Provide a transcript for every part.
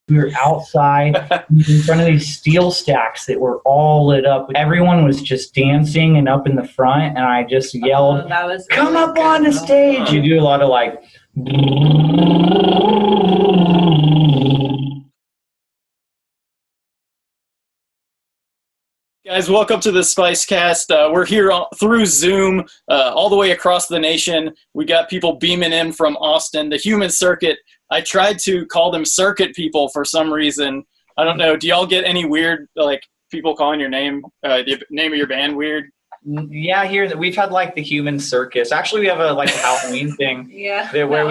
We were outside in front of these steel stacks that were all lit up. Everyone was just dancing and up in the front, and I just yelled, "Come up on the stage!" You do a lot of like. Guys, welcome to the Spicecast. We're here through Zoom, all the way across the nation. We got people beaming in from Austin, the Human Circuit. I tried to call them circuit people for some reason. I don't know. Do y'all get any weird, like, people calling your name, the name of your band weird? Yeah, here we've had like the Human Circus. Actually, we have a Halloween thing where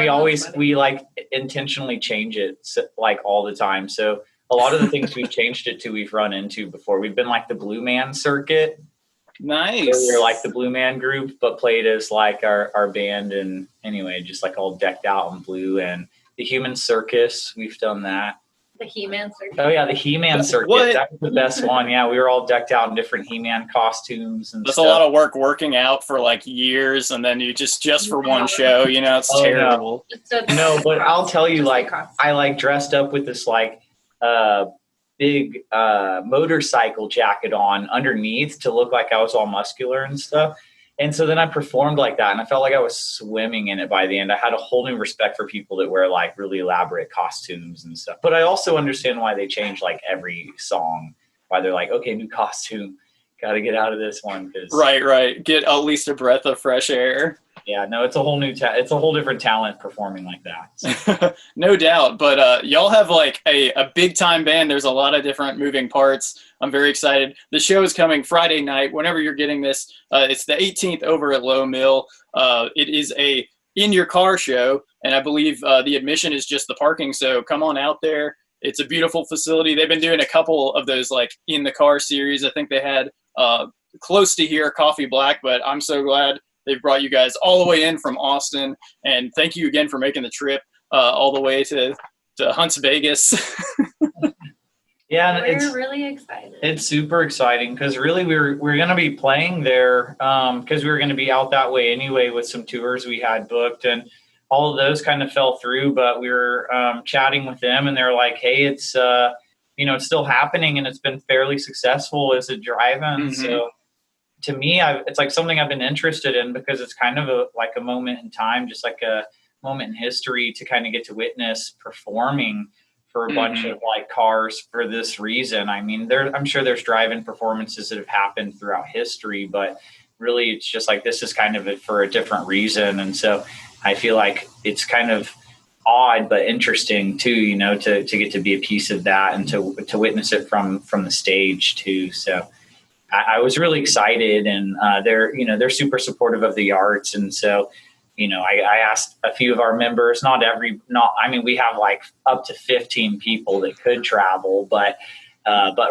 we like intentionally change it like all the time. So a lot of the things we've changed it to, we've run into before. We've been like the Blue Man Circuit. Nice. So we were like the Blue Man group, but played as like our band, and anyway, just like all decked out in blue. And the Human Circus, we've done that. The He-Man Circuit. Oh yeah, the He-Man Circuit. What? That was the best one. Yeah, we were all decked out in different He-Man costumes and That's stuff. a lot of work working out for like years, and then you just for one show, you know, it's terrible. No, but I'll tell you, like, I like dressed up with this like big motorcycle jacket on underneath to look like I was all muscular and stuff. And so then I performed like that, and I felt like I was swimming in it by the end. I had a whole new respect for people that wear like really elaborate costumes and stuff. But I also understand why they change like every song, why they're like, okay, new costume, got to get out of this one. Right. Get at least a breath of fresh air. Yeah, no, it's a whole new it's a whole different talent performing like that. So. No doubt, but y'all have like a big time band. There's a lot of different moving parts. I'm very excited. The show is coming Friday night. Whenever you're getting this, it's the 18th over at Lowe Mill. It is a in your car show, and I believe the admission is just the parking. So come on out there. It's a beautiful facility. They've been doing a couple of those like in the car series. I think they had close to here Coffee Black, but I'm so glad they brought you guys all the way in from Austin, and thank you again for making the trip all the way to Hunts Vegas. Yeah, we're really excited. It's super exciting because really we're going to be playing there because we were going to be out that way anyway with some tours we had booked, and all of those kind of fell through. But we were chatting with them, and they're like, "Hey, it's it's still happening, and it's been fairly successful as a drive-in." Mm-hmm. So to me, it's like something I've been interested in because it's kind of a moment in time, just like a moment in history to kind of get to witness performing for a bunch of like cars for this reason. I mean, I'm sure there's drive-in performances that have happened throughout history, but really it's just like this is kind of it for a different reason. And so I feel like it's kind of odd but interesting too, to get to be a piece of that and to witness it from the stage too. So I was really excited, and they're super supportive of the arts. And so, I asked a few of our members, we have like up to 15 people that could travel, but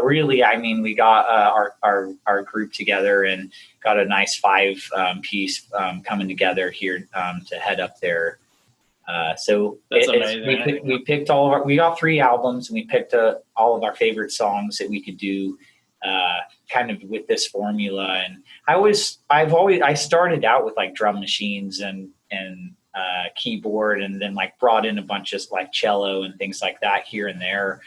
really, we got our group together and got a nice 5-piece coming together here to head up there. So that's amazing. We picked we got 3 albums, and we picked all of our favorite songs that we could do kind of with this formula. And I started out with like drum machines and keyboard, and then like brought in a bunch of like cello and things like that here and there.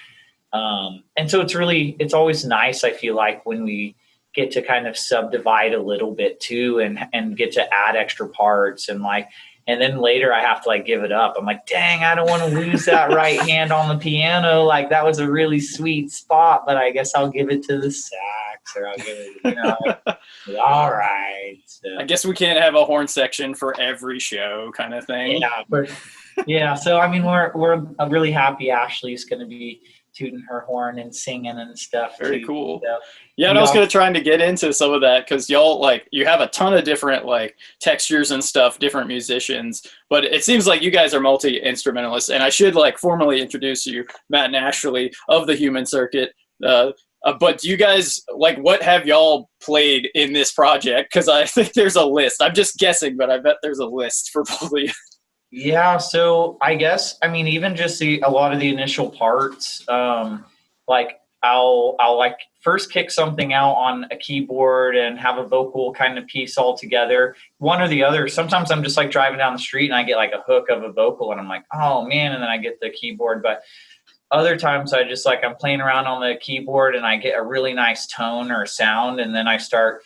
And so it's always nice, I feel like, when we get to kind of subdivide a little bit too, and get to add extra parts, and then later I have to like give it up. I'm like, dang, I don't want to lose that right hand on the piano. Like that was a really sweet spot, but I guess I'll give it to the sax, or I'll give it, all right. So, I guess we can't have a horn section for every show kind of thing. Yeah. So, we're really happy Ashley's going to be tooting her horn and singing and stuff. Very too. cool. So, yeah, and I was going to try to get into some of that because y'all you have a ton of different like textures and stuff, different musicians, but it seems like you guys are multi-instrumentalists, and I should like formally introduce you, Matt and Ashley of the Human Circuit. But do you guys what have y'all played in this project? Because I think there's a list. I'm just guessing, but I bet there's a list for both of you. Yeah, so I guess even just a lot of the initial parts, I'll like first kick something out on a keyboard and have a vocal kind of piece all together, one or the other. Sometimes I'm just like driving down the street and I get like a hook of a vocal and I'm like, oh man, and then I get the keyboard. But other times I just like, I'm playing around on the keyboard and I get a really nice tone or sound. And then I start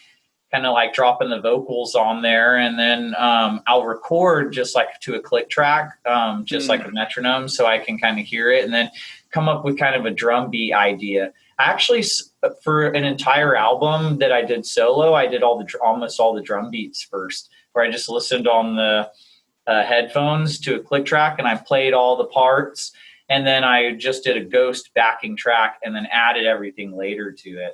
kind of like dropping the vocals on there. And then I'll record just like to a click track, just like a metronome, so I can kind of hear it and then come up with kind of a drum beat idea. Actually, for an entire album that I did solo, I did almost all the drum beats first, where I just listened on the headphones to a click track and I played all the parts. And then I just did a ghost backing track and then added everything later to it.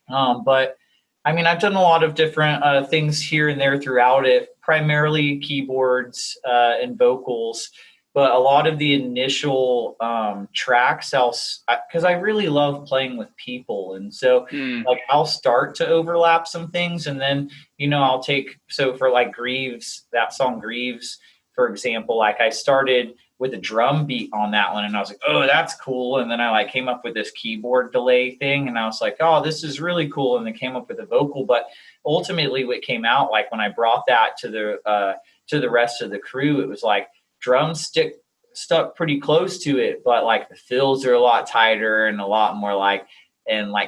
But I mean, I've done a lot of different things here and there throughout it, primarily keyboards and vocals. But a lot of the initial tracks, because I really love playing with people. And so like I'll start to overlap some things. And then, I'll so for like Greaves, that song Greaves, for example, like I started with a drum beat on that one and I was like, oh, that's cool. And then I like came up with this keyboard delay thing and I was like, oh, this is really cool. And then came up with a vocal. But ultimately what came out, like when I brought that to the rest of the crew, it was like drums stuck pretty close to it, but like the fills are a lot tighter and a lot more like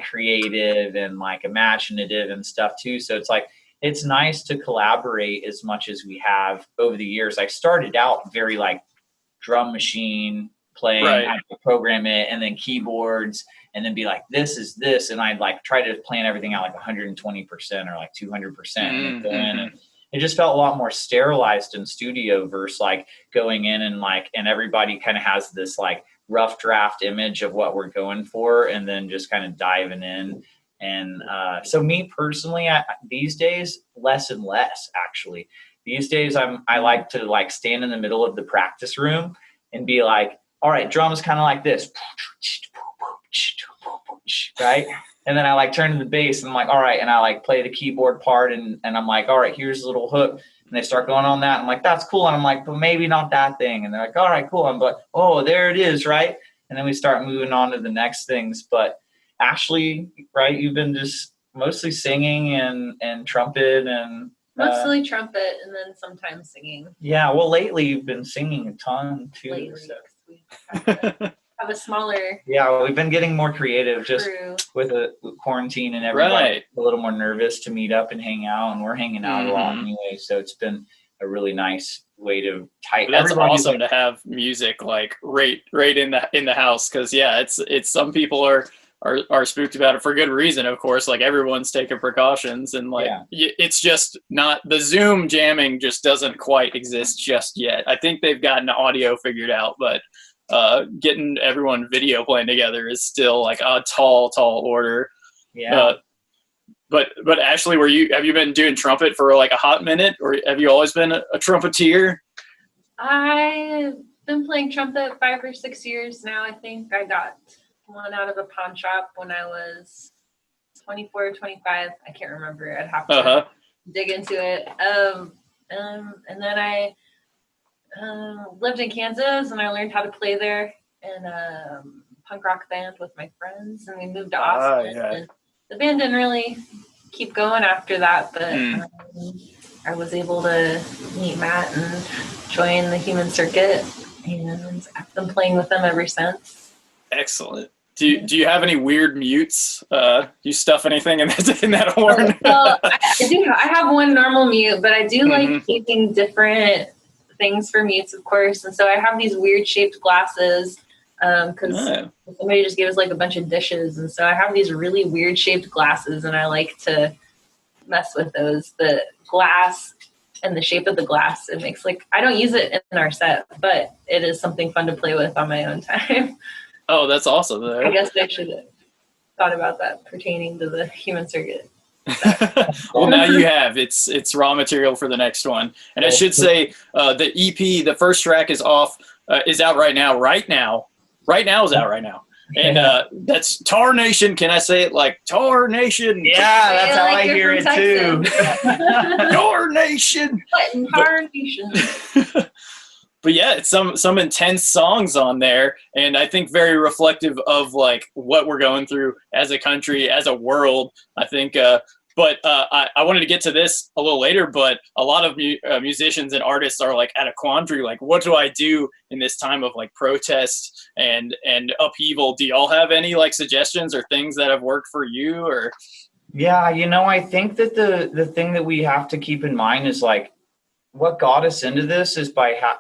creative and like imaginative and stuff too. So it's like, it's nice to collaborate as much as we have over the years. I started out very like drum machine playing, I had to program it, and then keyboards, and then be like, this is this. And I'd like try to plan everything out like 120% or like 200%. And go in and it just felt a lot more sterilized in studio versus like going in and like, and everybody kind of has this like rough draft image of what we're going for and then just kind of diving in. And so me personally, these days, less and less actually. These days, I like to like stand in the middle of the practice room and be like, all right, drums kind of like this, right? And then I like turn to the bass and I'm like, all right. And I like play the keyboard part and I'm like, all right, here's a little hook. And they start going on that. I'm like, that's cool. And I'm like, but maybe not that thing. And they're like, all right, cool. I'm like, oh, there it is, right? And then we start moving on to the next things. But Ashley, right, you've been just mostly singing and trumpet and mostly trumpet and then sometimes singing. Yeah, well, lately you've been singing a ton too. Lately, so. we have a smaller. Yeah, we've been getting more creative just with quarantine and everybody a little more nervous to meet up and hang out, and we're hanging out a lot anyway. So it's been a really nice way to tighten. That's awesome to have music like right in the house, because it's some people are spooked about it for good reason, of course. Like everyone's taking precautions, and like it's just not, the Zoom jamming just doesn't quite exist just yet. I think they've gotten audio figured out, but getting everyone video playing together is still like a tall order. But Ashley, have you been doing trumpet for like a hot minute, or have you always been a trumpeter? I've been playing trumpet 5 or 6 years now. I think I got one out of a pawn shop when I was 24 or 25. I can't remember. I'd have to dig into it. And then I lived in Kansas, and I learned how to play there in a punk rock band with my friends, and we moved to Austin. And the band didn't really keep going after that, but I was able to meet Matt and join the Human Circuit, and I've been playing with them ever since. Excellent. Do you have any weird mutes? Do you stuff anything in that horn? Well, I do. I have one normal mute, but I do like using different things for mutes, of course. And so I have these weird shaped glasses because somebody just gave us like a bunch of dishes. And so I have these really weird shaped glasses, and I like to mess with those. The glass and the shape of the glass, it makes like, I don't use it in our set, but it is something fun to play with on my own time. Oh, that's awesome. I guess I should have thought about that pertaining to the Human Circuit. Well, now you have. It's raw material for the next one. And I should say the EP, the first track is out right now. Right now is out right now. And that's Tar Nation. Can I say it like Tar Nation? Yeah, that's how I hear it too. Tar Nation. Tar Nation. But yeah, it's some intense songs on there, and I think very reflective of like what we're going through as a country, as a world. I think But I wanted to get to this a little later, but a lot of musicians and artists are like at a quandary, like, what do I do in this time of like protest and upheaval? Do y'all have any like suggestions or things that have worked for you? Or Yeah, I think that the thing that we have to keep in mind is like what got us into this is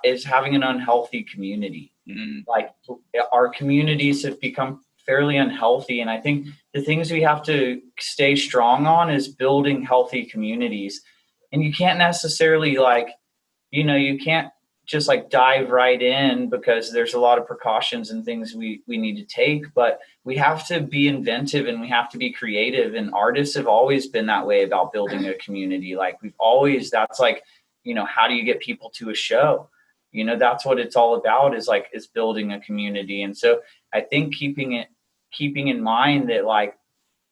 is having an unhealthy community. Like our communities have become fairly unhealthy, and I think the things we have to stay strong on is building healthy communities. And you can't necessarily like, you can't just like dive right in because there's a lot of precautions and things we need to take, but we have to be inventive and we have to be creative. And artists have always been that way about building a community. Like that's like, how do you get people to a show? That's what it's all about, is building a community. And so I think keeping in mind that like,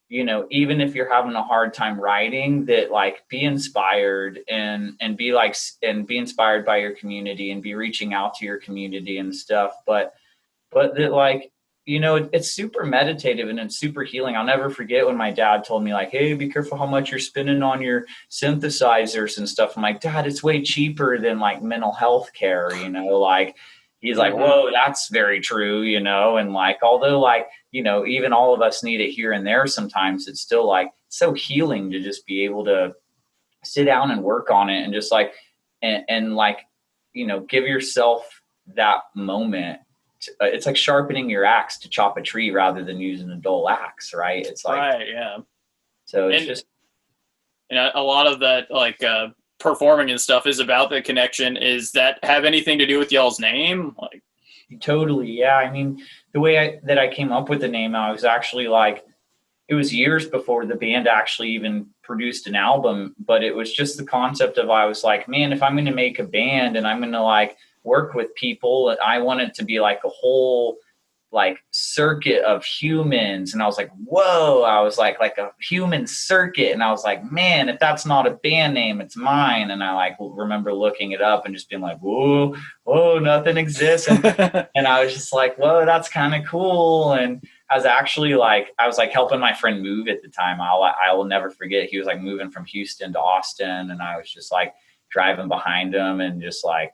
even if you're having a hard time writing, that like be inspired and be inspired by your community and be reaching out to your community and stuff. But that like, it's super meditative and it's super healing. I'll never forget when my dad told me like, hey, be careful how much you're spending on your synthesizers and stuff. I'm like, Dad, it's way cheaper than like mental health care, like he's like, whoa, that's very true, and like, although like, even all of us need it here and there sometimes, it's still like so healing to just be able to sit down and work on it and just like, and like, give yourself that moment. It's like sharpening your axe to chop a tree rather than using a dull axe, right? It's like, right, yeah. So it's just, a lot of that, like performing and stuff is about the connection. Is that have anything to do with y'all's name? Like, totally, yeah. I mean, the way that I came up with the name, I was actually like, it was years before the band actually even produced an album, but it was just the concept of, I was like, man, if I'm going to make a band and I'm going to like work with people, I want it to be like a whole like circuit of humans. And I was like, whoa, I was like a human circuit. And I was like, man, if that's not a band name, it's mine. And I like remember looking it up and just being like, whoa, nothing exists. And I was just like, whoa, that's kind of cool. And I was actually like, helping my friend move at the time. I will never forget. He was like moving from Houston to Austin. And I was just like driving behind him and just like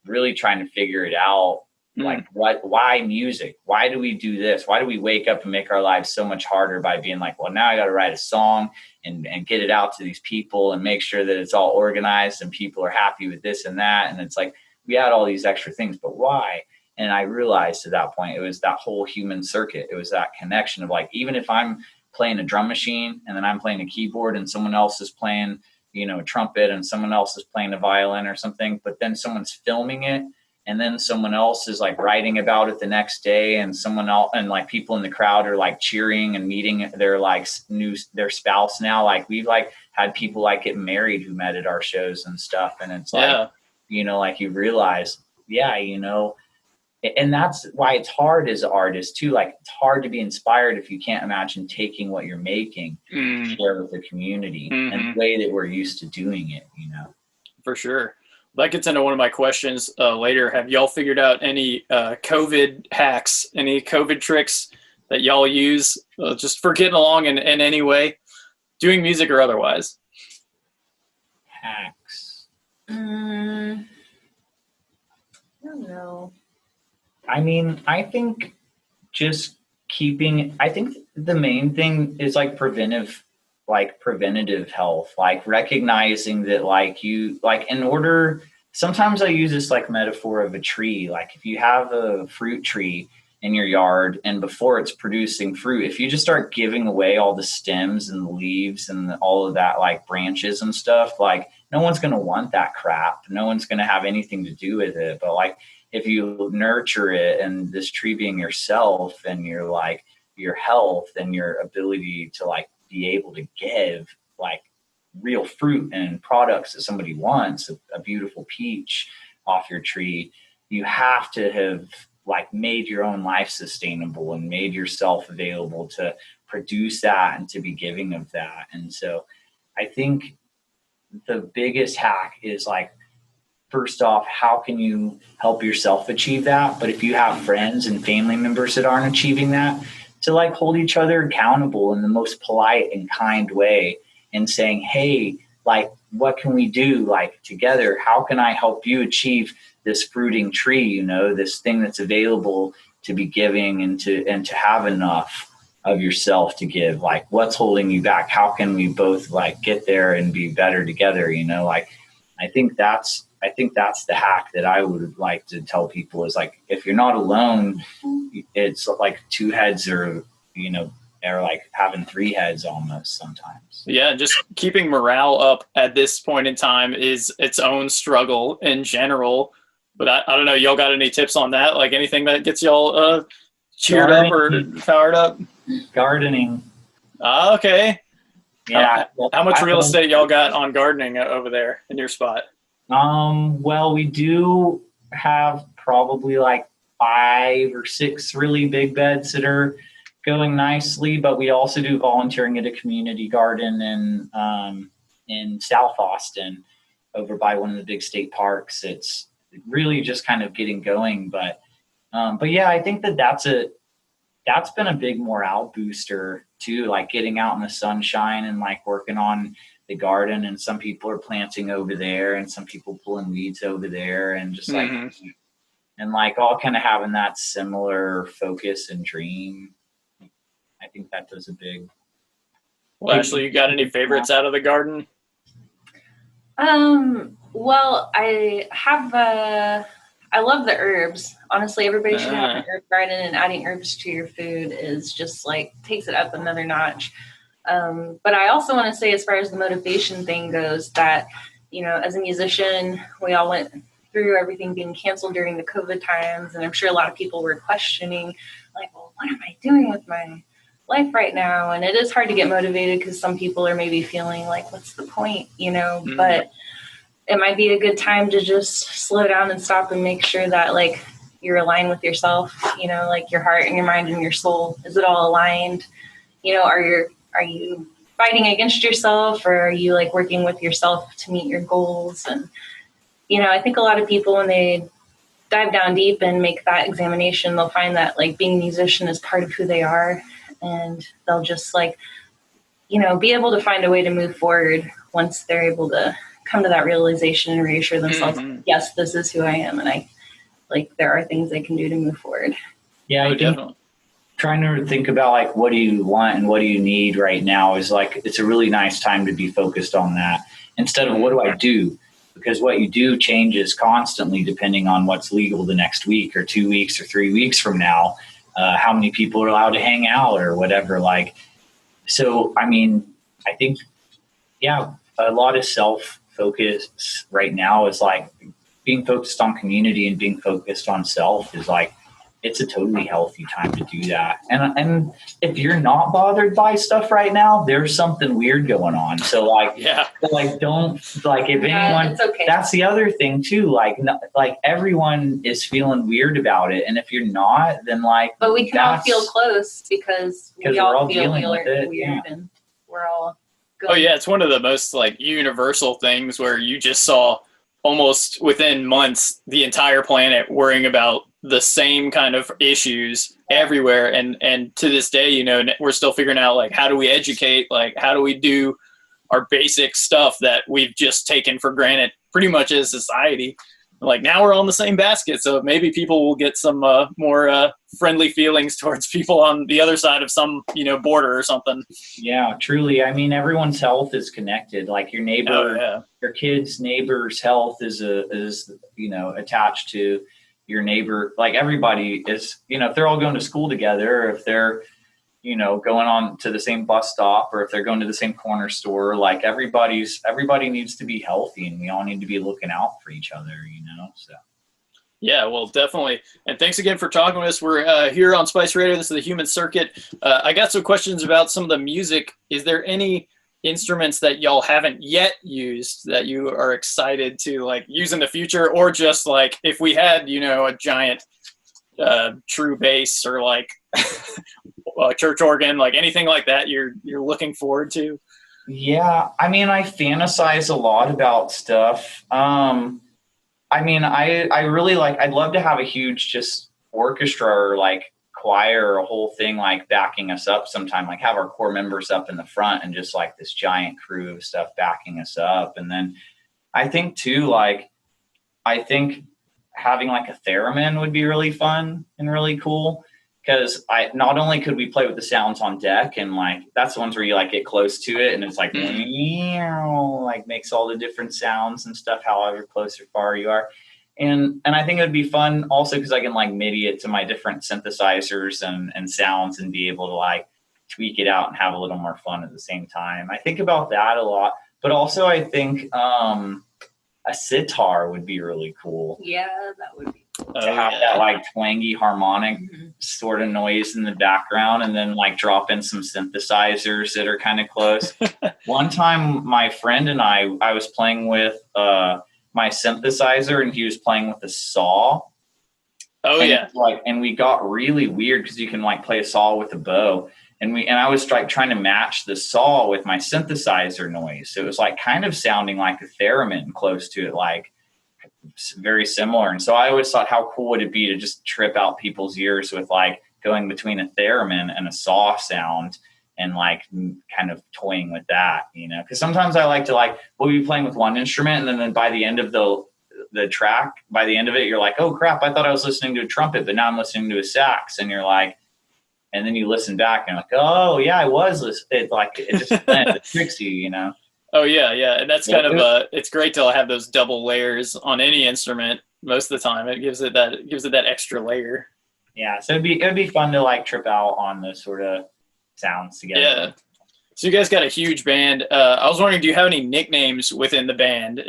really trying to figure it out. Like, why music? Why do we do this? Why do we wake up and make our lives so much harder by being like, well, now I got to write a song and get it out to these people and make sure that it's all organized and people are happy with this and that. And it's like, we had all these extra things, but why? And I realized at that point, it was that whole human circuit. It was that connection of like, even if I'm playing a drum machine and then I'm playing a keyboard and someone else is playing, a trumpet and someone else is playing a violin or something, but then someone's filming it. And then someone else is like writing about it the next day, and someone else and like people in the crowd are like cheering and meeting their like their spouse now. Like we've like had people like get married who met at our shows and stuff. And it's like, like you realize, and that's why it's hard as an artist too. Like it's hard to be inspired if you can't imagine taking what you're making, share with the community and the way that we're used to doing it, For sure. That gets into one of my questions later. Have y'all figured out any COVID hacks, any COVID tricks that y'all use just for getting along in any way, doing music or otherwise? Hacks. I don't know. I mean, I think I think the main thing is like preventative health, like recognizing that sometimes I use this like metaphor of a tree. Like if you have a fruit tree in your yard and before it's producing fruit, if you just start giving away all the stems and the leaves and all of that, like branches and stuff, like no one's going to want that crap. No one's going to have anything to do with it. But like, if you nurture it, and this tree being yourself and your health and your ability to like be able to give like real fruit and products that somebody wants, a beautiful peach off your tree, you have to have like made your own life sustainable and made yourself available to produce that and to be giving of that. And so I think the biggest hack is like, first off, how can you help yourself achieve that? But if you have friends and family members that aren't achieving that, to like hold each other accountable in the most polite and kind way and saying, hey, like, what can we do, like, together? How can I help you achieve this fruiting tree, you know, this thing that's available to be giving and to have enough of yourself to give? Like, what's holding you back? How can we both, like, get there and be better together, you know? Like, I think that's the hack that I would like to tell people is, like, if you're not alone, it's like two heads are, you know, are like having three heads almost sometimes. Yeah, just keeping morale up at this point in time is its own struggle in general. But I don't know, y'all got any tips on that? Like anything that gets y'all cheered up or fired up? Gardening. Okay. Yeah. How much real estate y'all got on gardening over there in your spot? Well, we do have probably like 5 or 6 really big beds that are going nicely, but we also do volunteering at a community garden in South Austin over by one of the big state parks. It's really just kind of getting going, but yeah, I think that's been a big morale booster too, like getting out in the sunshine and like working on the garden, and some people are planting over there and some people pulling weeds over there, and just like and like all kind of having that similar focus and dream. I think that does a big. Well, Ashley, you got any favorites out of the garden? Well, I love the herbs. Honestly, everybody should have an herb garden, and adding herbs to your food is just like takes it up another notch. But I also want to say, as far as the motivation thing goes, that, you know, as a musician, we all went through everything being canceled during the COVID times. And I'm sure a lot of people were questioning, like, well, what am I doing with my life right now? And it is hard to get motivated because some people are maybe feeling like, what's the point, you know? But it might be a good time to just slow down and stop and make sure that, like, you're aligned with yourself, you know, like your heart and your mind and your soul. Is it all aligned? You know, are you fighting against yourself, or are you like working with yourself to meet your goals? And, you know, I think a lot of people, when they dive down deep and make that examination, they'll find that like being a musician is part of who they are, and they'll just like, you know, be able to find a way to move forward once they're able to come to that realization and reassure themselves, yes, this is who I am, and I like there are things I can do to move forward. Yeah, I think trying to think about like what do you want and what do you need right now is like, it's a really nice time to be focused on that instead of what do I do, because what you do changes constantly depending on what's legal the next week or 2 weeks or 3 weeks from now, how many people are allowed to hang out or whatever. Like, so, I mean, I think, yeah, a lot of self-focus right now is like being focused on community and being focused on self is like, it's a totally healthy time to do that. And if you're not bothered by stuff right now, there's something weird going on. So like, don't like if anyone, it's okay. That's the other thing too. Like everyone is feeling weird about it. And if you're not, then like, but we can all feel close because we all feel with it. weird, and we're all good. Oh yeah. It's one of the most like universal things where you just saw almost within months, the entire planet worrying about the same kind of issues everywhere. And to this day, you know, we're still figuring out like, how do we educate? Like, how do we do our basic stuff that we've just taken for granted pretty much as society? Like now we're all in the same basket. So maybe people will get some more friendly feelings towards people on the other side of some, you know, border or something. Yeah, truly. I mean, everyone's health is connected. Like your neighbor, your kid's neighbor's health is you know, attached to your neighbor. Like everybody is, you know, if they're all going to school together, or if they're, you know, going on to the same bus stop, or if they're going to the same corner store, like everybody needs to be healthy, and we all need to be looking out for each other, you know? So. Yeah, well, definitely. And thanks again for talking with us. We're here on Spice Radio. This is the Human Circuit. I got some questions about some of the music. Is there any instruments that y'all haven't yet used that you are excited to like use in the future, or just like if we had, you know, a giant true bass or like a church organ, like anything like that you're looking forward to? Yeah, I mean, I fantasize a lot about stuff. I mean, I really like, I'd love to have a huge just orchestra or like choir or a whole thing like backing us up sometime, like have our core members up in the front and just like this giant crew of stuff backing us up. And then I think too, like, I think having like a theremin would be really fun and really cool. Because not only could we play with the sounds on deck, and like that's the ones where you like get close to it and it's like like makes all the different sounds and stuff, however close or far you are. And I think it would be fun also because I can like MIDI it to my different synthesizers and sounds and be able to like tweak it out and have a little more fun at the same time. I think about that a lot, but also I think a sitar would be really cool. Yeah, that would be cool. To have that like twangy harmonic sort of noise in the background, and then like drop in some synthesizers that are kind of close. One time my friend and I was playing with my synthesizer and he was playing with a saw. Oh, and yeah. And we got really weird because you can like play a saw with a bow. And I was like trying to match the saw with my synthesizer noise. So it was like kind of sounding like a theremin close to it, like very similar. And so I always thought, how cool would it be to just trip out people's ears with like going between a theremin and a saw sound and like kind of toying with that, you know? Because sometimes I like to like, we'll be playing with one instrument and then by the end of the track, by the end of it, you're like, oh crap, I thought I was listening to a trumpet, but now I'm listening to a sax. And you're like, and then you listen back and you're like, oh yeah, I was listening. It just it tricks you, you know? Oh yeah. And that's kind of it's great to have those double layers on any instrument. Most of the time, it gives it that extra layer. Yeah, so it'd be fun to like trip out on those sort of sounds together. Yeah. So you guys got a huge band. I was wondering, do you have any nicknames within the band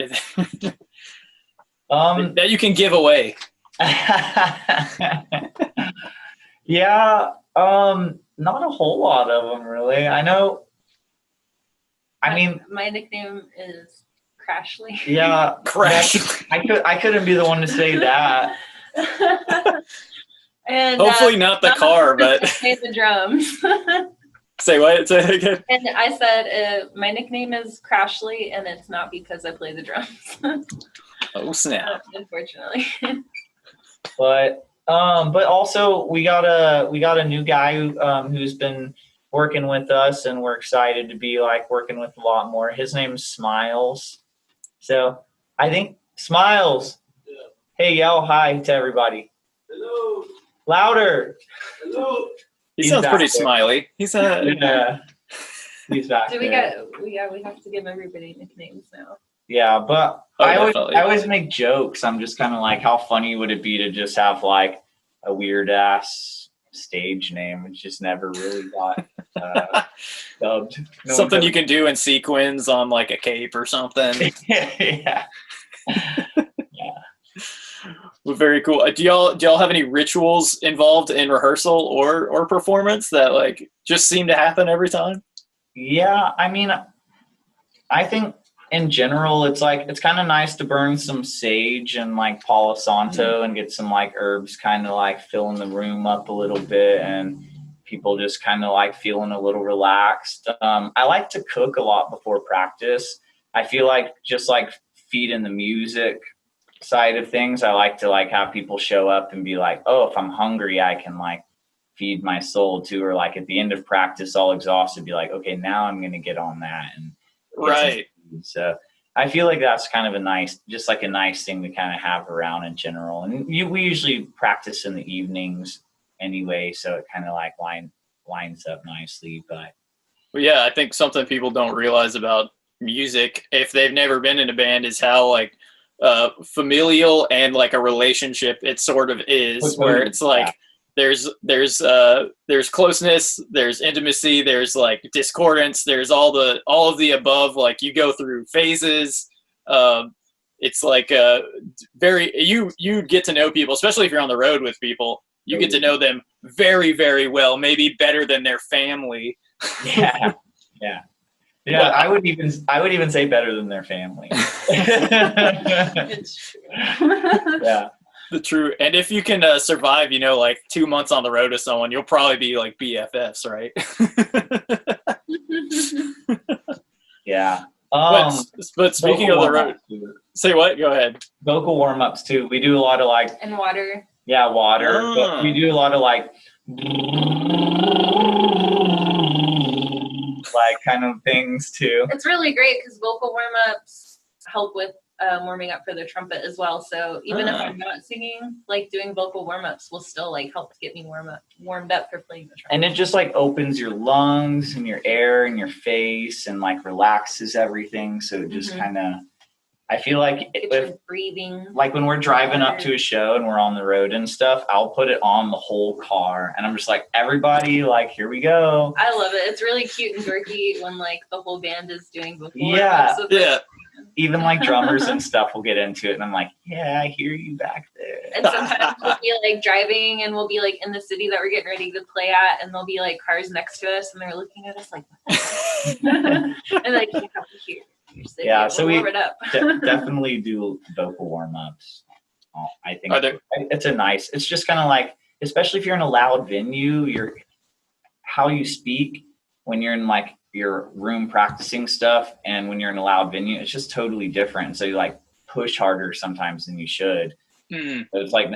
that you can give away? Yeah, not a whole lot of them really. I know. I mean, my nickname is Crashley. Yeah, Crashley. I couldn't be the one to say that. And hopefully not the car, but play the drums. Say what? Say it again. And I said my nickname is Crashley, and it's not because I play the drums. Oh snap! Unfortunately. But also we got a new guy who's been working with us, and we're excited to be like working with a lot more. His name's Smiles. So I think Smiles. Yeah. Hey, yell hi to everybody. Hello. Louder. Hello. He sounds pretty smiley. He's yeah. He's back. So we have to give everybody nicknames now. Yeah, but I definitely. always make jokes. I'm just kind of like, how funny would it be to just have like a weird ass stage name, which just never really got dubbed. Something you can do in sequins on like a cape or something. Yeah. Well, very cool. Do y'all have any rituals involved in rehearsal or performance that like just seem to happen every time? Yeah, I mean, I think in general, it's like, it's kind of nice to burn some sage and like Palo Santo and get some like herbs kind of like filling the room up a little bit and people just kind of like feeling a little relaxed. I like to cook a lot before practice. I feel like just like feeding the music side of things, I like to like have people show up and be like, oh, if I'm hungry, I can like feed my soul too. Or like at the end of practice, all exhausted, be like, okay, now I'm going to get on that. And right. So I feel like that's kind of a nice thing to kind of have around in general. And we usually practice in the evenings anyway, so it kind of like lines up nicely. But well, yeah, I think something people don't realize about music, if they've never been in a band, is how like familial and like a relationship it sort of is, where it's like there's closeness, there's intimacy, there's like discordance, there's all of the above. Like you go through phases. It's like you get to know people, especially if you're on the road with people. You get to know them very, very well, maybe better than their family. Yeah. Yeah, I would even say better than their family. It's true. Yeah. The true, and if you can survive, like 2 months on the road with someone, you'll probably be like BFFs, right? Yeah. But speaking of the road, say what? Go ahead. Vocal warm-ups too. We do a lot of like And water. water. But we do a lot of like like kind of things too. It's really great because vocal warm-ups help with warming up for the trumpet as well. So even if I'm not singing, like doing vocal warm-ups will still like help get me warmed up for playing the trumpet. And it just like opens your lungs and your air in your face and like relaxes everything. So it just kind of, I feel like if breathing, like when we're driving up to a show and we're on the road and stuff, I'll put it on the whole car and I'm just like, everybody, like, here we go. I love it. It's really cute and dorky when like the whole band is doing vocal warm-ups. Yeah. Even like drummers and stuff will get into it and I'm like, yeah, I hear you back there. And sometimes we'll be like driving and we'll be like in the city that we're getting ready to play at and there'll be like cars next to us and they're looking at us like, and like, you have to hear. Yeah, so we warm it up. definitely do vocal warm-ups. I think it's just kind of like, especially if you're in a loud venue, how you speak when you're in like your room practicing stuff and when you're in a loud venue, it's just totally different. So you like push harder sometimes than you should. But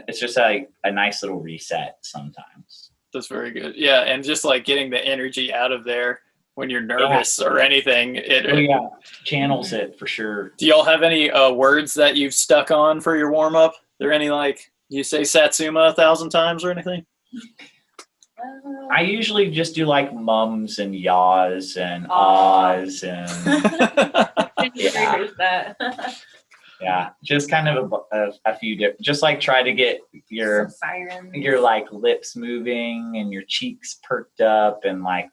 it's just like a nice little reset sometimes. That's very good. Yeah, and just like getting the energy out of there when you're nervous or anything. Channels it for sure. Do y'all have any words that you've stuck on for your warm-up? There any like, you say Satsuma 1,000 times or anything? I usually just do like mums and yaws and ahs and just kind of a few different, just like try to get your like lips moving and your cheeks perked up and like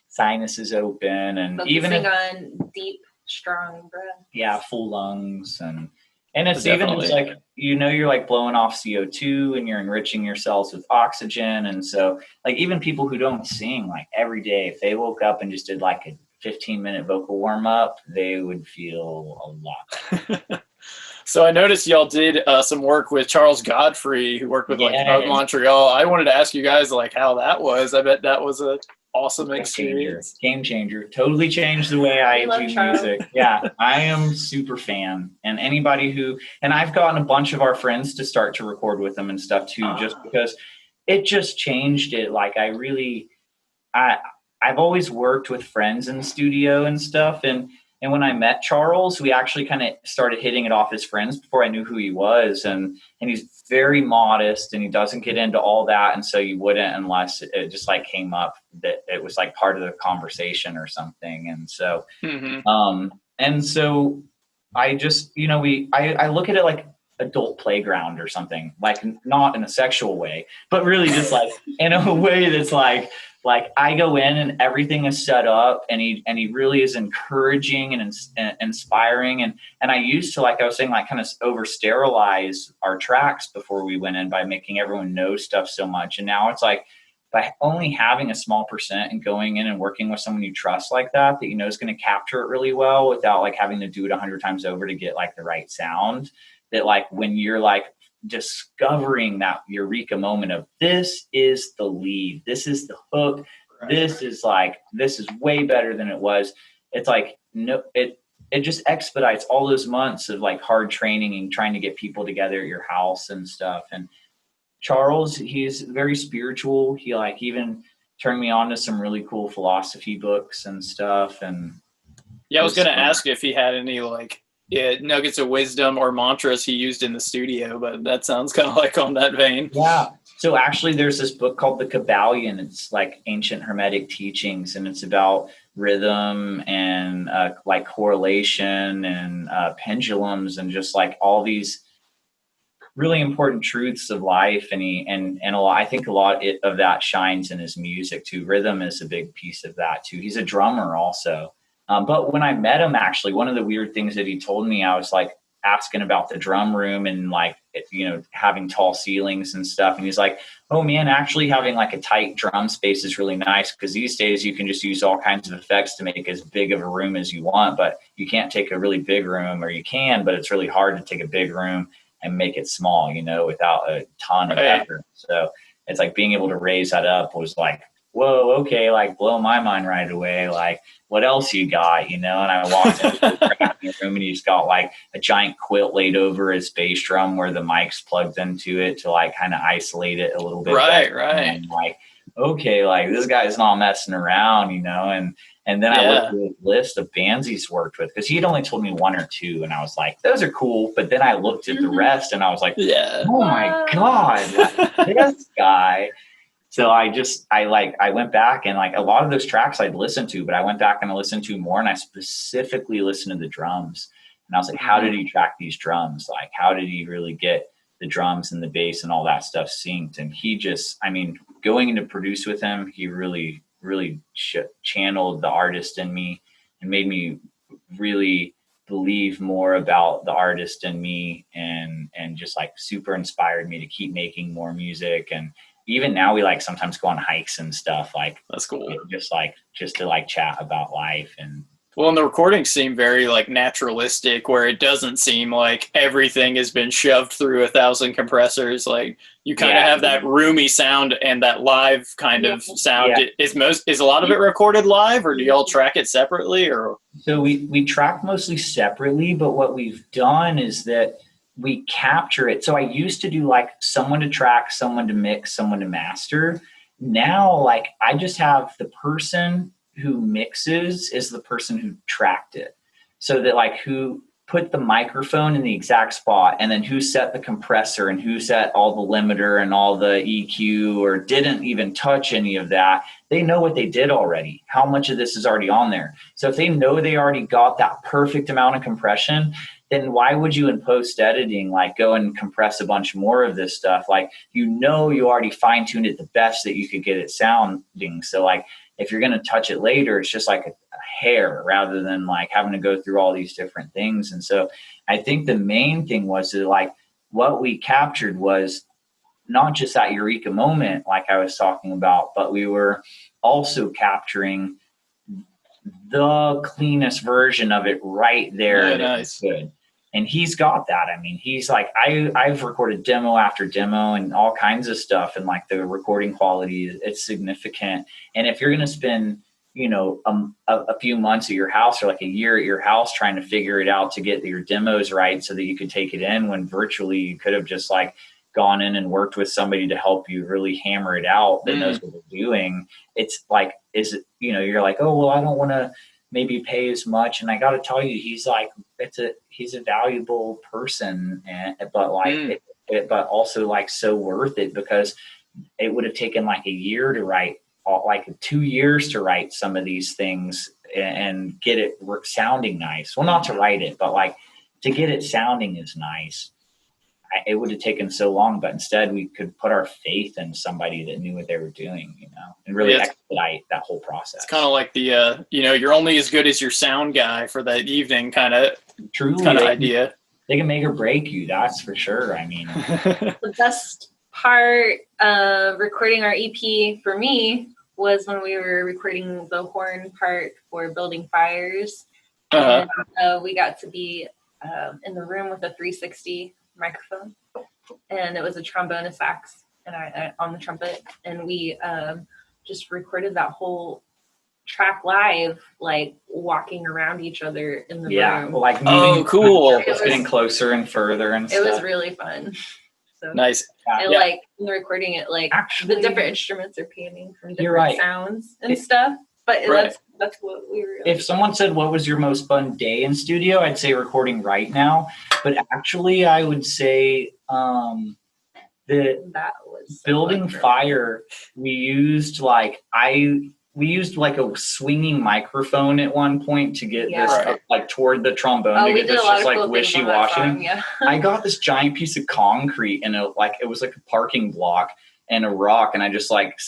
sinuses open and focusing on deep, strong breath. Yeah, full lungs and it's like, you're like blowing off CO2 and you're enriching your cells with oxygen. And so like even people who don't sing like every day, if they woke up and just did like a 15-minute vocal warm up, they would feel a lot better. So I noticed y'all did some work with Charles Godfrey, who worked with like Montreal. I wanted to ask you guys like how that was. I bet that was a awesome experience. Game changer. Totally changed the way I do music. Yeah, I am super fan. And anybody and I've gotten a bunch of our friends to start to record with them and stuff too, just because it just changed it. Like I've always worked with friends in the studio and stuff. And when I met Charles, we actually kind of started hitting it off as friends before I knew who he was. And he's very modest and he doesn't get into all that. And so you wouldn't unless it just like came up that it was like part of the conversation or something. And so, and so I just, I look at it like adult playground or something, like not in a sexual way, but really just like in a way that's like I go in and everything is set up and he really is encouraging and inspiring. And I used to, like I was saying, like kind of over sterilize our tracks before we went in by making everyone know stuff so much. And now it's like by only having a small percent and going in and working with someone you trust like that is going to capture it really well without like having to do it 100 times over to get like the right sound, that like when you're like discovering that eureka moment of this is the lead, this is the hook, this is way better than it was. It's like, no, it just expedites all those months of like hard training and trying to get people together at your house and stuff. And Charles, he's very spiritual. He like even turned me on to some really cool philosophy books and stuff. And I was going to ask if he had any like nuggets of wisdom or mantras he used in the studio, but that sounds kind of like on that vein. Yeah. So actually there's this book called The Kabbalion. It's like ancient Hermetic teachings, and it's about rhythm and like correlation and pendulums and just like all these really important truths of life. And I think a lot of that shines in his music too. Rhythm is a big piece of that too. He's a drummer also. But when I met him, actually, one of the weird things that he told me, I was like asking about the drum room and like, having tall ceilings and stuff. And he's like, oh man, actually having like a tight drum space is really nice because these days you can just use all kinds of effects to make as big of a room as you want, but you can't take a really big room, or you can, but it's really hard to take a big room and make it small, without a ton of effort. So it's like being able to raise that up was like, whoa, okay, like blow my mind right away. Like, what else you got, And I walked into the room and he's got like a giant quilt laid over his bass drum where the mic's plugged into it to like kind of isolate it a little bit. Right. And like, okay, like this guy's not messing around, you know? And then I looked at the list of bands he's worked with, because he had only told me one or two, and I was like, those are cool. But then I looked at the rest and I was like, oh my God, like, this guy. So I went back, and like a lot of those tracks I'd listened to, but I went back and I listened to more, and I specifically listened to the drums. And I was like, how did he track these drums? Like, how did he really get the drums and the bass and all that stuff synced? And he just, I mean, going into produce with him, he really channeled the artist in me and made me really believe more about the artist in me, and just like super inspired me to keep making more music. And even now we like sometimes go on hikes and stuff, like that's cool, just to like chat about life. And well, and the recordings seem very like naturalistic, where it doesn't seem like everything has been shoved through 1,000 compressors. Like you kind of have that roomy sound and that live kind of sound. Is a lot of it recorded live, or do y'all track it separately? Or so we track mostly separately, but what we've done is that we capture it. So I used to do like someone to track, someone to mix, someone to master. Now, like I just have the person who mixes is the person who tracked it. So that like who put the microphone in the exact spot, and then who set the compressor, and who set all the limiter and all the EQ, or didn't even touch any of that. They know what they did already, how much of this is already on there. So if they know they already got that perfect amount of compression, then why would you in post editing, like go and compress a bunch more of this stuff? Like, you already fine tuned it the best that you could get it sounding. So like, if you're going to touch it later, it's just like a hair, rather than like having to go through all these different things. And so I think the main thing was that like what we captured was not just that eureka moment, like I was talking about, but we were also capturing the cleanest version of it right there. Oh, nice. Good. And he's got that. I mean, he's like, I've recorded demo after demo and all kinds of stuff. And like the recording quality, it's significant. And if you're going to spend, a few months at your house, or like a year at your house trying to figure it out to get your demos right so that you could take it in, when virtually you could have just like gone in and worked with somebody to help you really hammer it out that knows what they're doing. It's like, you're like, oh, well, I don't want to maybe pay as much. And I got to tell you, he's like, he's a valuable person, but also like so worth it, because it would have taken like a year to write, like 2 years to write some of these things and get it sounding nice. Well, not to write it, but like to get it sounding is nice. It would have taken so long, but instead we could put our faith in somebody that knew what they were doing, and really expedite that whole process. It's kind of like the, you're only as good as your sound guy for that evening kind of idea. They can make or break you, that's for sure. I mean, the best part of recording our EP for me was when we were recording the horn part for Building Fires. And we got to be in the room with a 360 microphone, and it was a trombone, a sax, and I on the trumpet, and we just recorded that whole track live, like walking around each other in the room. Like moving, cool. Just getting closer and further and stuff. It was really fun. So nice. And like in the recording it, like actually, the different instruments are panning from different sounds and stuff. But that's what we were. If someone said, what was your most fun day in studio, I'd say recording right now. But actually, I would say that was Building Fire. We used like a swinging microphone at one point to get this up, like toward the trombone to get this just like wishy-washy. I got this giant piece of concrete and it was like a parking block and a rock, and I just like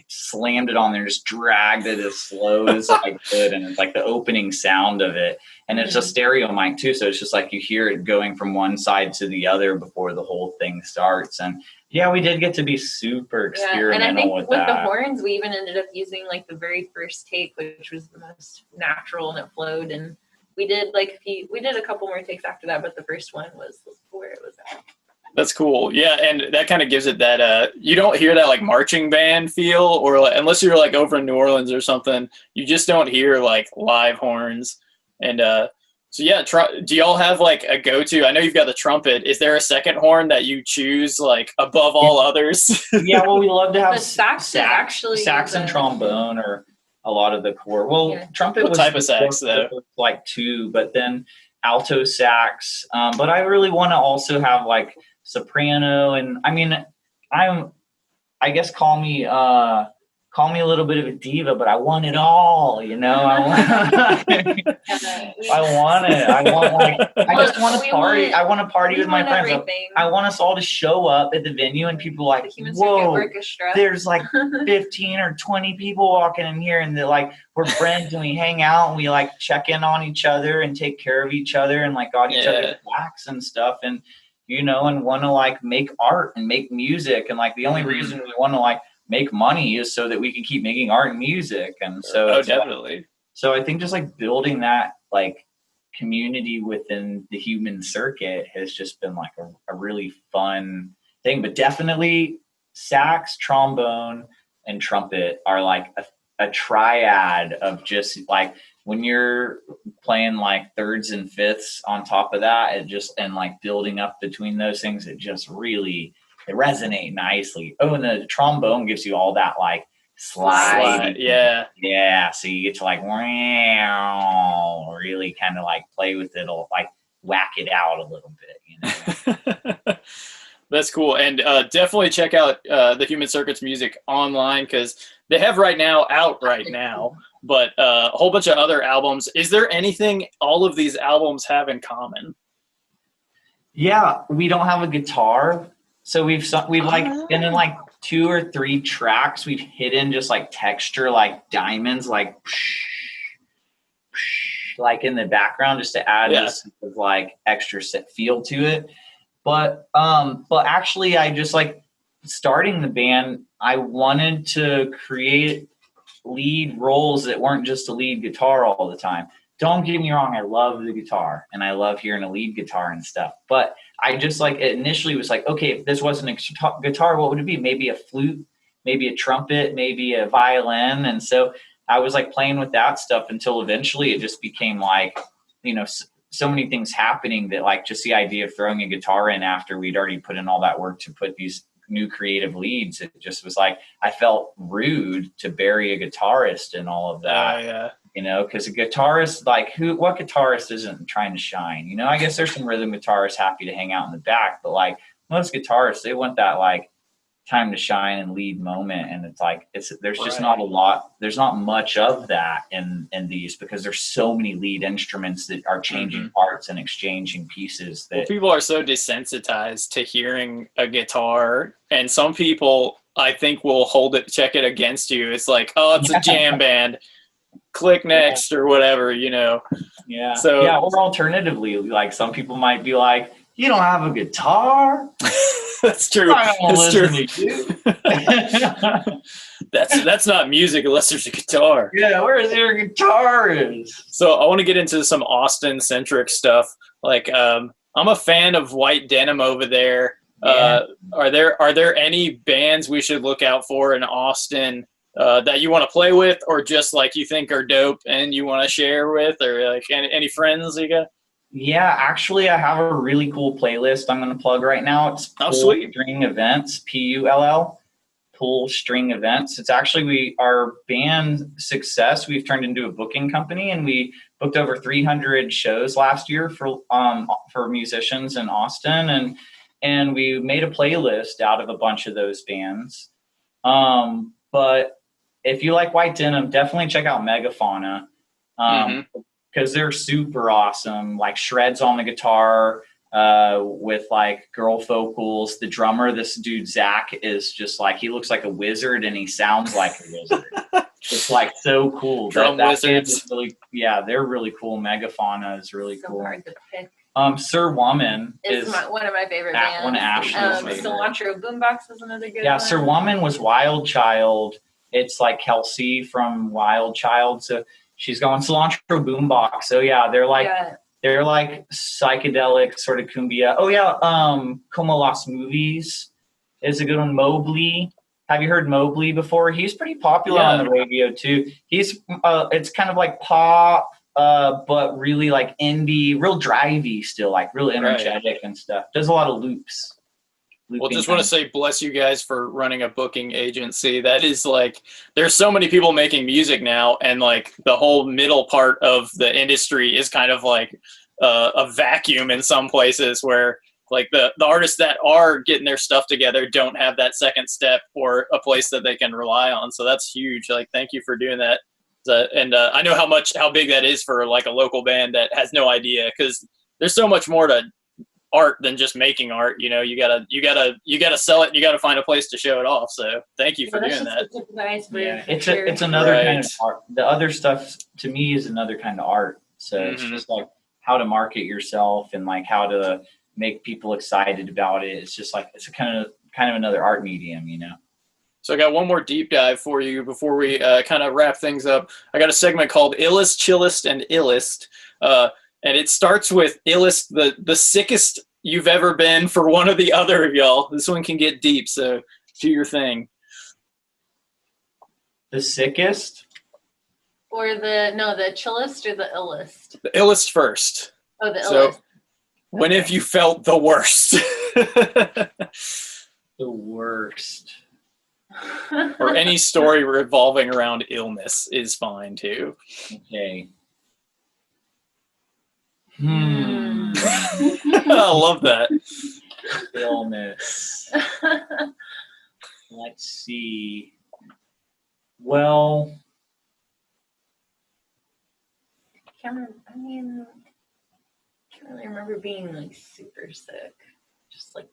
slammed it on there, just dragged it as slow as I could, and it's like the opening sound of it. And it's a stereo mic too, so it's just like you hear it going from one side to the other before the whole thing starts. And we did get to be super experimental and I think with that. The horns, we even ended up using like the very first take, which was the most natural, and it flowed. And we did a couple more takes after that, but the first one was where it was at. That's cool. Yeah, and that kind of gives it that you don't hear that like marching band feel, or like, unless you're like over in New Orleans or something, you just don't hear like live horns. And So yeah, do y'all have like a go-to? I know you've got the trumpet. Is there a second horn that you choose like above all others? Yeah, well, we love to have The sax and trombone, or a lot of the core. Well, trumpet what was type of sax though? Like 2, but then alto sax. But I really want to also have like soprano, and I mean, I guess call me a little bit of a diva, but I want it all, you know. I want it. I just want to party. I want to party with my friends. I want us all to show up at the venue and people like, whoa, there's like 15 or 20 people walking in here, and they're like, we're friends and we hang out and we like check in on each other and take care of each other and like got each other's backs and stuff, and you know, and want to like make art and make music, and like the only reason we want to like make money is so that we can keep making art and music. And so definitely. So I think just like building that like community within the human circuit has just been like a really fun thing. But definitely sax, trombone, and trumpet are like a triad of just like when you're playing like thirds and fifths on top of that, it just, and like building up between those things, it just really, they resonate nicely. Oh, and the trombone gives you all that like slide. Yeah. So you get to like wow, really kind of like play with it, or like whack it out a little bit, you know. That's cool. And definitely check out the Human Circuit's music online, because they have right now, but a whole bunch of other albums. Is there anything all of these albums have in common? Yeah, we don't have a guitar. So we've like been in like 2 or 3 tracks. We've hidden just like texture, like diamonds, like in the background, just to add this like extra set feel to it. But actually, I just like starting the band. I wanted to create lead roles that weren't just a lead guitar all the time. Don't get me wrong, I love the guitar and I love hearing a lead guitar and stuff. But I just like initially was like, okay, if this wasn't a guitar, what would it be? Maybe a flute, maybe a trumpet, maybe a violin. And so I was like playing with that stuff until eventually it just became like, you know, so many things happening that like just the idea of throwing a guitar in after we'd already put in all that work to put these new creative leads, it just was like, I felt rude to bury a guitarist and all of that. You know, because a guitarist, like what guitarist isn't trying to shine? You know, I guess there's some rhythm guitarists happy to hang out in the back, but like most guitarists, they want that like time to shine and lead moment. And it's like, there's just not a lot, there's not much of that in these, because there's so many lead instruments that are changing parts and exchanging pieces that people are so desensitized to hearing a guitar, and some people I think will check it against you. It's like, oh, it's a jam band. Click next or whatever, you know. Yeah. So or alternatively, like some people might be like, you don't have a guitar. That's true. That's true. That's not music unless there's a guitar. Yeah, where's your guitar? So I want to get into some Austin centric stuff. Like I'm a fan of White Denim over there. Yeah. Are there any bands we should look out for in Austin that you want to play with, or just like you think are dope and you want to share with, or like any friends you got? Yeah, actually, I have a really cool playlist I'm going to plug right now. It's String Events, PULL, Pull String Events. It's actually our band success. We've turned into a booking company, and we booked over 300 shows last year for musicians in Austin, and we made a playlist out of a bunch of those bands. But if you like White Denim, definitely check out Megafauna. Because they're super awesome, like shreds on the guitar with like girl vocals. The drummer, this dude Zach, is just like, he looks like a wizard and he sounds like a wizard. It's like so cool. Drum wizards. They're really cool. Megafauna is really cool. Hard to pick. Sir Woman is one of my favorite bands. One of Ashley's favorite. Cilantro Boombox is another good one. Yeah, Sir Woman was Wild Child. It's like Kelsey from Wild Child. So she's going Cilantro Boombox. So yeah, they're like psychedelic sort of cumbia. Oh yeah, Como Las Movies is a good one. Mobley. Have you heard Mobley before? He's pretty popular on the radio too. He's it's kind of like pop, but really like indie, real drivey still, like real energetic and stuff. Does a lot of loops. Well, just want to say bless you guys for running a booking agency. That is like, there's so many people making music now, and like the whole middle part of the industry is kind of like a vacuum in some places where like the artists that are getting their stuff together don't have that second step or a place that they can rely on. So that's huge. Like, thank you for doing that. And I know how big that is for like a local band that has no idea, because there's so much more to art than just making art. You know, you gotta sell it, and you gotta find a place to show it off. So thank you for doing that. It's another kind of art. The other stuff to me is another kind of art. So it's just like how to market yourself and like how to make people excited about it. It's just like, it's a kind of another art medium, you know? So I got one more deep dive for you before we kind of wrap things up. I got a segment called Illest, Chillist, and Illest. And it starts with Illest, the sickest you've ever been for one or the other of y'all. This one can get deep, so do your thing. The sickest? Or the chillest or the illest? The illest first. Oh, the illest. So, when have you felt the worst? The worst. Or any story revolving around illness is fine too. Okay. I love that. Illness. Let's see. Well, I can't really remember being like super sick. Just like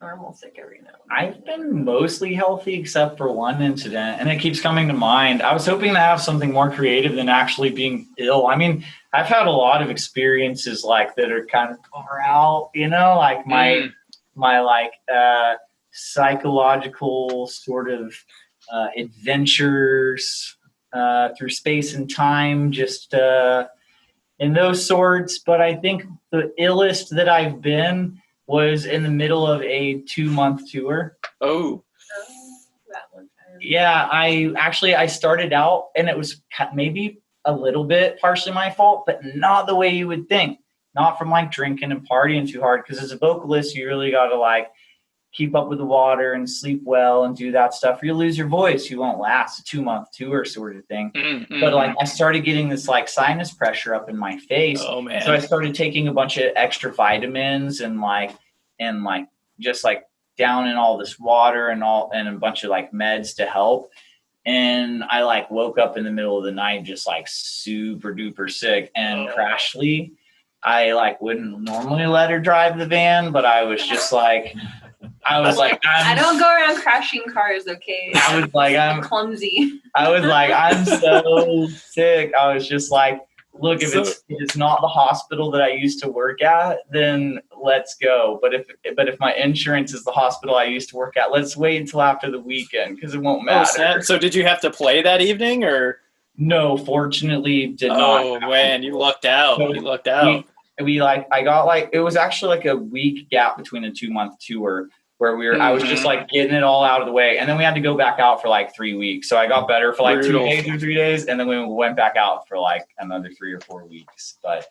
normal sick every now and then. I've been mostly healthy except for one incident, and it keeps coming to mind. I was hoping to have something more creative than actually being ill. I mean, I've had a lot of experiences like that are kind of far out, you know, like my like psychological sort of adventures through space and time, just in those sorts. But I think the illest that I've been was in the middle of a 2-month tour. Oh, that one time. Yeah, I started out, and it was maybe a little bit partially my fault, but not the way you would think. Not from like drinking and partying too hard, because as a vocalist, you really got to like keep up with the water and sleep well and do that stuff, or you lose your voice. You won't last a 2-month tour sort of thing. But like I started getting this like sinus pressure up in my face. Oh man. So I started taking a bunch of extra vitamins and just like down in all this water and a bunch of like meds to help. And I like woke up in the middle of the night just like super duper sick. And Crashley, I like wouldn't normally let her drive the van, but I was just like, I don't go around crashing cars, okay? I was like, I'm clumsy. I was like, I'm so sick. I was just like, look, if it's not the hospital that I used to work at, then let's go. But if my insurance is the hospital I used to work at, let's wait until after the weekend, because it won't matter. So did you have to play that evening, or? No, fortunately did not. Oh man, you lucked out. So you lucked out. I got like, it was actually like a week gap between a 2-month tour where I was just like getting it all out of the way. And then we had to go back out for like 3 weeks. So I got better for like 2 days or 3 days. And then we went back out for like another 3 or 4 weeks. But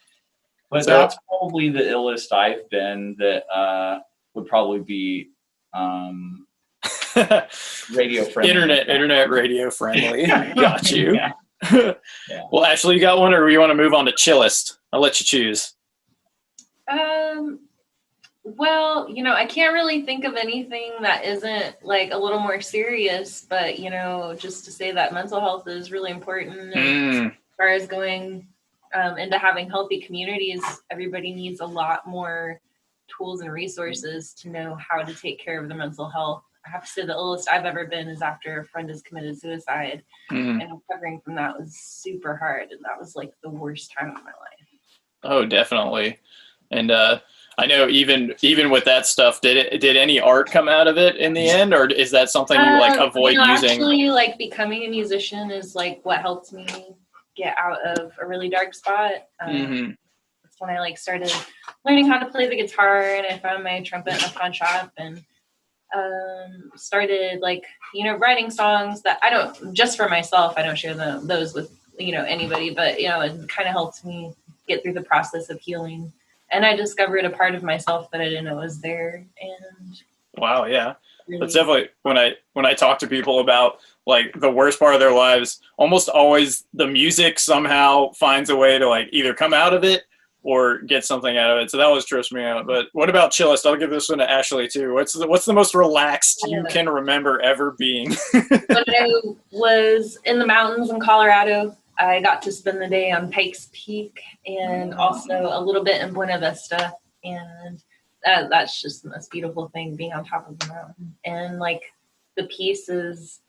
so that's probably the illest I've been. That would probably be radio friendly. Internet radio friendly. Got you. Yeah. Yeah. Well, Ashley, you got one, or you want to move on to Chillist? I'll let you choose. Well, I can't really think of anything that isn't like a little more serious, but just to say that mental health is really important. And as far as going into having healthy communities, everybody needs a lot more tools and resources to know how to take care of their mental health. I have to say the illest I've ever been is after a friend has committed suicide, and recovering from that was super hard, and that was like the worst time of my life. Oh, definitely. And I know even with that stuff, did any art come out of it in the end, or is that something you like avoid using? Actually, like becoming a musician is like what helped me get out of a really dark spot. That's when I like started learning how to play the guitar, and I found my trumpet in a pawn shop, and started like writing songs that I don't, just for myself. I don't share those with anybody, but it kind of helped me get through the process of healing. And I discovered a part of myself that I didn't know was there. And wow, yeah. That's definitely when I talk to people about like the worst part of their lives, almost always the music somehow finds a way to like either come out of it or get something out of it. So that was trips me out. But what about Chillist? I'll give this one to Ashley too. What's the most relaxed you can remember ever being? When I was in the mountains in Colorado, I got to spend the day on Pikes Peak and also a little bit in Buena Vista. And that's just the most beautiful thing, being on top of the mountain. And like the peace is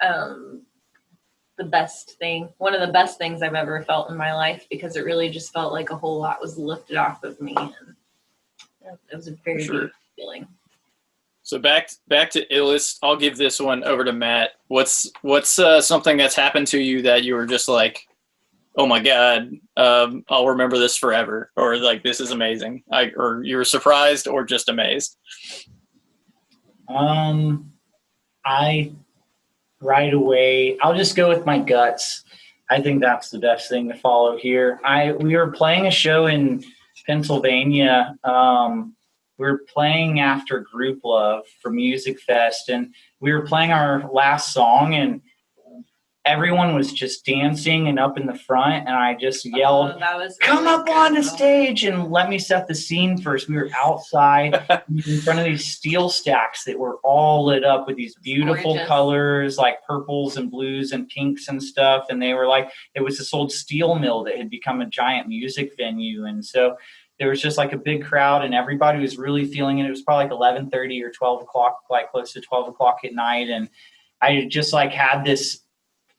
the best thing, one of the best things I've ever felt in my life, because it really just felt like a whole lot was lifted off of me. And it was a very beautiful feeling. So back to Illest. I'll give this one over to Matt. What's something that's happened to you that you were just like, oh my God, I'll remember this forever, or like this is amazing, or you were surprised or just amazed? Right away, I'll just go with my guts. I think that's the best thing to follow here. We were playing a show in Pennsylvania. We were playing after Group Love for Music Fest, and we were playing our last song, and everyone was just dancing and up in the front, and I just yelled, "Come up on the stage!" and let me set the scene first. We were outside in front of these steel stacks that were all lit up with these beautiful colors, like purples and blues and pinks and stuff. And they were like, it was this old steel mill that had become a giant music venue. And so there was just like a big crowd, and everybody was really feeling it. It was probably like 11:30 or 12 o'clock, like close to 12 o'clock at night. And I just like had this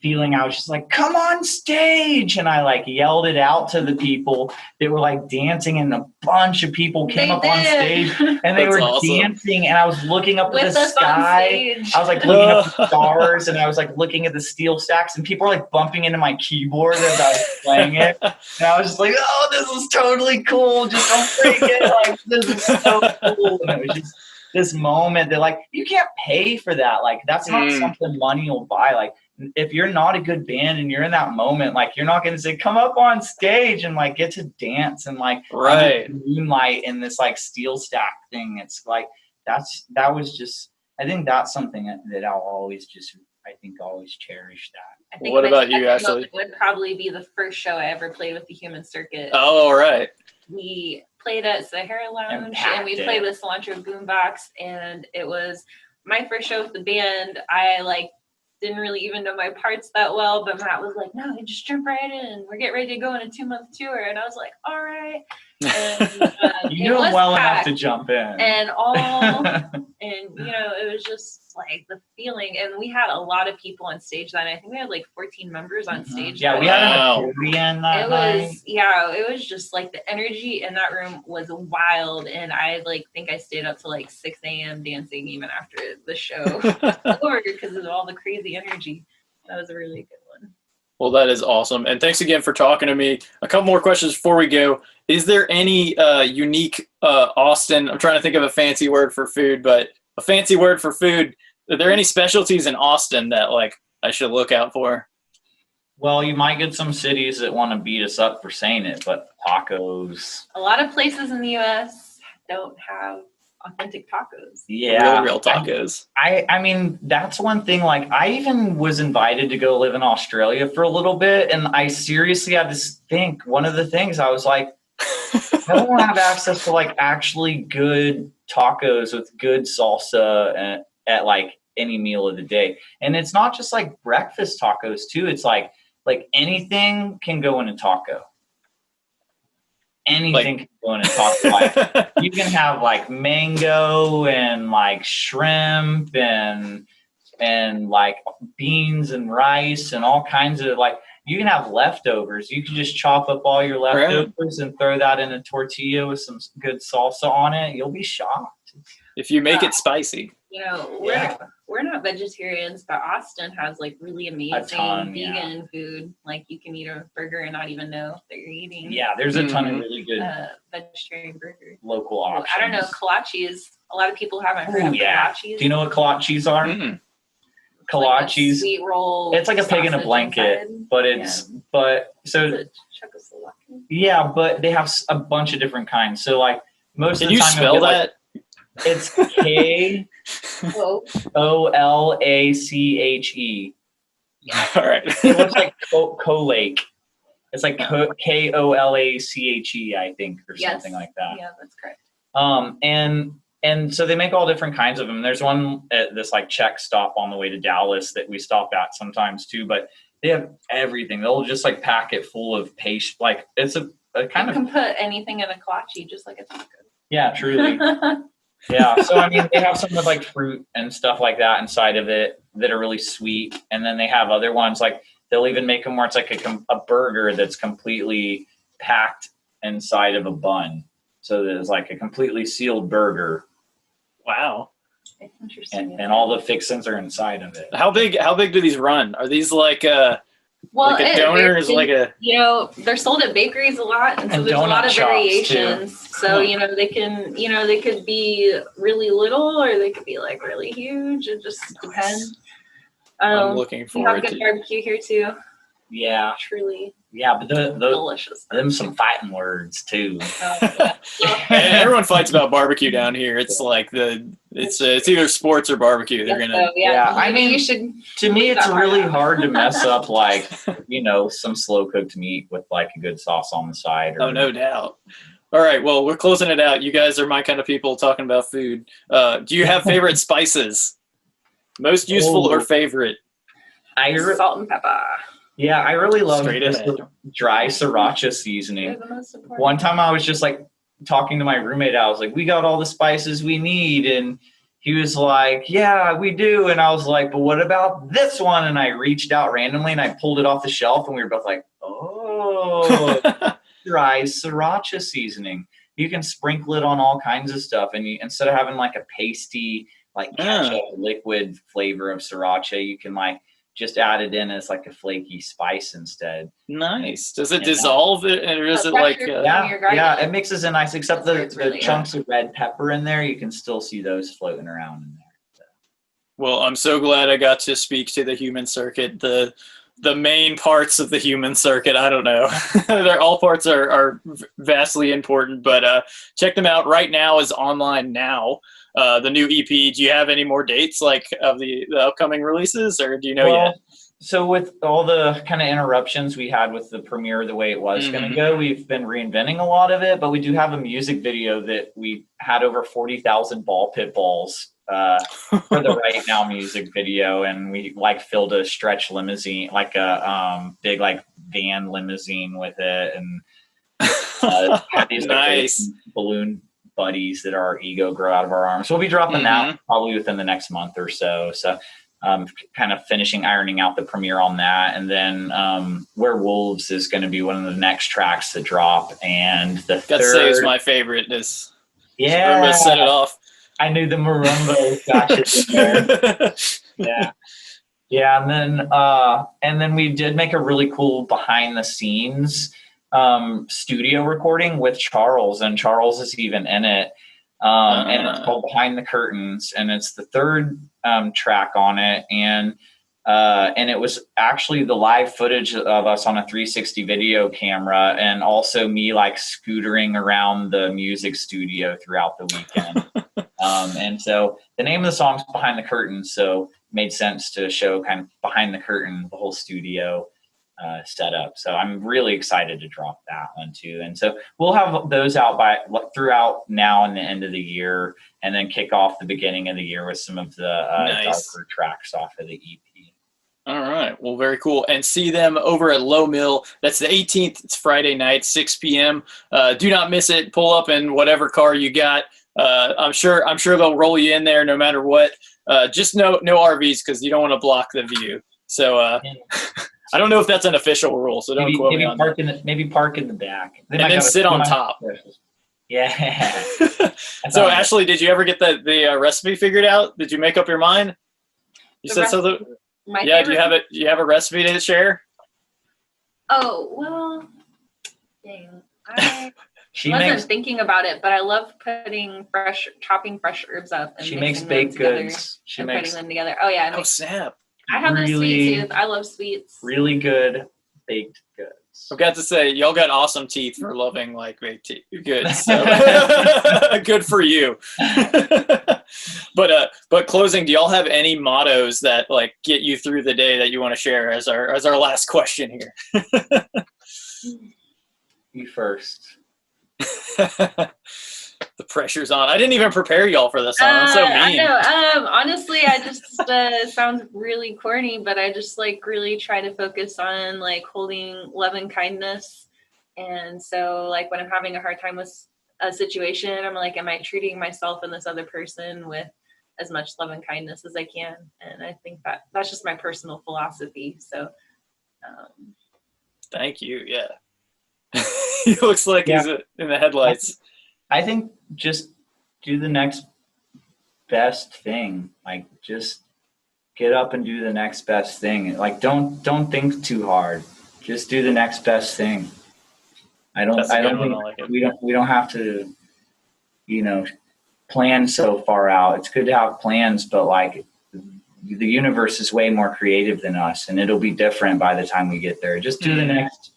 feeling. I was just like, come on stage. And I like yelled it out to the people that were like dancing, and a bunch of people came up on stage, and they were dancing. And I was looking up at the sky. I was like looking up at the stars, and I was like looking at the steel stacks, and people were like bumping into my keyboard as I was playing it. And I was just like, oh, this is totally cool. Just don't break it. Like, this is so cool. And it was just this moment that like, you can't pay for that. Like, that's not something money will buy. Like, if you're not a good band and you're in that moment, like, you're not going to say, come up on stage and like get to dance and like moonlight in this like steel stack thing. It's like, that was just, I think that's something that I'll always always cherish that. I think what about you, Ashley? Would probably be the first show I ever played with the Human Circuit. Oh, all right. We played at Sahara Lounge, and we played with Cilantro Boombox, and it was my first show with the band. I like didn't really even know my parts that well, but Matt was like, no, you just jump right in. We're getting ready to go on a 2-month tour. And I was like, all right. And, you know well enough to jump in. And it was just like the feeling. And we had a lot of people on stage that night. I think we had like 14 members on stage. Yeah, we had an accordion that night. It was just like the energy in that room was wild. And I like think I stayed up till like 6 a.m. dancing even after the show over because of all the crazy energy. That was a really good one. Well, that is awesome. And thanks again for talking to me. A couple more questions before we go. Is there any unique Austin, I'm trying to think of a fancy word for food, but a fancy word for food. Are there any specialties in Austin that like I should look out for? Well, you might get some cities that want to beat us up for saying it, but tacos. A lot of places in the U.S. don't have authentic tacos. Yeah. Real tacos. I mean, that's one thing. Like, I even was invited to go live in Australia for a little bit, and I seriously had to think, one of the things I was like, I don't have access to like actually good tacos with good salsa at like any meal of the day. And it's not just like breakfast tacos too. It's like anything can go in a taco. Anything can go in a taco. Like, you can have like mango and like shrimp and like beans and rice and all kinds of like, you can have leftovers. You can just chop up all your leftovers and throw that in a tortilla with some good salsa on it. You'll be shocked. If you make it spicy. You know, we're not vegetarians, but Austin has like really amazing vegan food. Like, you can eat a burger and not even know that you're eating. Yeah, there's a ton of really good vegetarian burgers. Local options. I don't know, kolaches. A lot of people haven't heard of kolaches. Do you know what kolaches are? Mm-hmm. kolaches. Sweet roll. It's like a pig in a sausage blanket, inside. but it's but so Is it Czechoslovakian? yeah, but they have a bunch of different kinds. So like most Can of the you time, spell you'll get, that? like, it's KOLACHE. All right. It looks like Kolake. It's like KOLACHE, I think, or Yes. something like that. Yeah, that's correct. And so they make all different kinds of them. There's one at this like Czech stop on the way to Dallas that we stop at sometimes too, but they have everything. They'll just like pack it full of paste. Like it's a kind You of, can put anything in a kolache, just like a taco. yeah, truly. Yeah. So, I mean, they have some with like fruit and stuff like that inside of it that are really sweet. And then they have other ones like they'll even make them where it's like a burger that's completely packed inside of a bun. So there's like a completely sealed burger. Wow. It's interesting. And all the fixings are inside of it. How big do these run? Are these like a Well, like a donor is like a they're sold at bakeries a lot, and so And there's a lot donut of shops, variations. too. So they can they could be really little or they could be like really huge. It just depends. I'm looking We have forward good to barbecue here too. Yeah. Truly Yeah, but those delicious. them some fighting words too. And everyone fights about barbecue down here. It's like it's either sports or barbecue. They're gonna Yeah, I maybe mean, you should. To me, it's that really part out. hard to mess up like some slow cooked meat with like a good sauce on the side. Or, Oh, no doubt. All right, well, we're closing it out. You guys are my kind of people talking about food. Do you have favorite spices? Most useful or favorite? Salt and pepper. Yeah, I really love Straight this ahead. dry sriracha They're seasoning. the most important. One time I was just like talking to my roommate. I was like, we got all the spices we need. And he was like, yeah, we do. And I was like, but what about this one? And I reached out randomly and I pulled it off the shelf and we were both like, oh, dry sriracha seasoning. You can sprinkle it on all kinds of stuff. And instead of having like a pasty, like ketchup liquid flavor of sriracha, you can like just add it in as like a flaky spice instead. Nice. Does it dissolve it, or is it like? Yeah, it mixes in nice. Except the really chunks of red pepper in there, you can still see those floating around in there. So. Well, I'm so glad I got to speak to the human circuit. The main parts of the human circuit. I don't know. They're all parts are vastly important, but check them out. Right Now is online now. The new EP. Do you have any more dates like of the upcoming releases, or do you know yet? So with all the kind of interruptions we had with the premiere, the way it was going to go, we've been reinventing a lot of it, but we do have a music video that we had over 40,000 ball pit balls for the Right Now music video. And we like filled a stretch limousine, like a big like van limousine with it. And had these nice balloon buddies that our ego grow out of our arms. So we'll be dropping that probably within the next month or so. So kind of ironing out the premiere on that. And then Werewolves is going to be one of the next tracks to drop. And the third, say is my favorite. Yeah. Set it off. I knew the marimba gotcha in there. Yeah. Yeah. And then we did make a really cool behind the scenes studio recording with Charles, and Charles is even in it. And it's called Behind the Curtains, and it's the third track on it. And it was actually the live footage of us on a 360 video camera, and also me like scootering around the music studio throughout the weekend. And so the name of the song's Behind the Curtains, so it made sense to show kind of behind the curtain, the whole studio setup. So I'm really excited to drop that one too. And so we'll have those out throughout now and the end of the year, and then kick off the beginning of the year with some of the darker tracks off of the EP. All right. Well, very cool. And see them over at Lowe Mill. That's the 18th. It's Friday night, 6 p.m. Do not miss it. Pull up in whatever car you got. I'm sure they'll roll you in there no matter what. Just no RVs, because you don't want to block the view. So I don't know if that's an official rule, so don't quote me on that. Maybe park in the back. And then sit on top. Yeah. So, Ashley, did you ever get the recipe figured out? Did you make up your mind? You said so. Yeah, do you have a recipe to share? Oh, well, dang. I wasn't thinking about it, but I love chopping fresh herbs up. And she makes baked goods. Putting them together. Oh, yeah. Oh, snap. I have a sweet really, tooth. I love sweets. really good baked goods. I've got to say, y'all got awesome teeth for loving like baked tea. Good, so good for you. But closing, do y'all have any mottos that like get you through the day that you want to share as our last question here? You first. The pressure's on. I didn't even prepare y'all for this song. I'm so mean. I know. Honestly, I just sounds really corny, but I just like really try to focus on like holding love and kindness. And so like when I'm having a hard time with a situation, I'm like, am I treating myself and this other person with as much love and kindness as I can? And I think that's just my personal philosophy. So thank you. Yeah. He looks like he's in the headlights. I think just do the next best thing. Like just get up and do the next best thing. Like don't think too hard. Just do the next best thing. I don't think we don't have to, plan so far out. It's good to have plans, but like the universe is way more creative than us, and it'll be different by the time we get there. Just do the next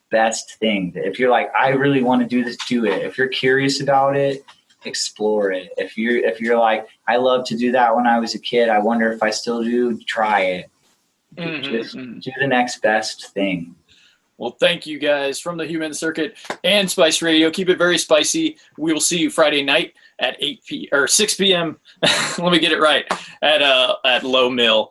best thing. If you're like, I really want to do this, do it. If you're curious about it, explore it. If you're like, I love to do that when I was a kid, I wonder if I still do, try it. Just do the next best thing. Well, thank you guys from the Human Circuit and Spice Radio. Keep it very spicy. We will see you Friday night at 6 p.m. Let me get it right, at Lowe Mill.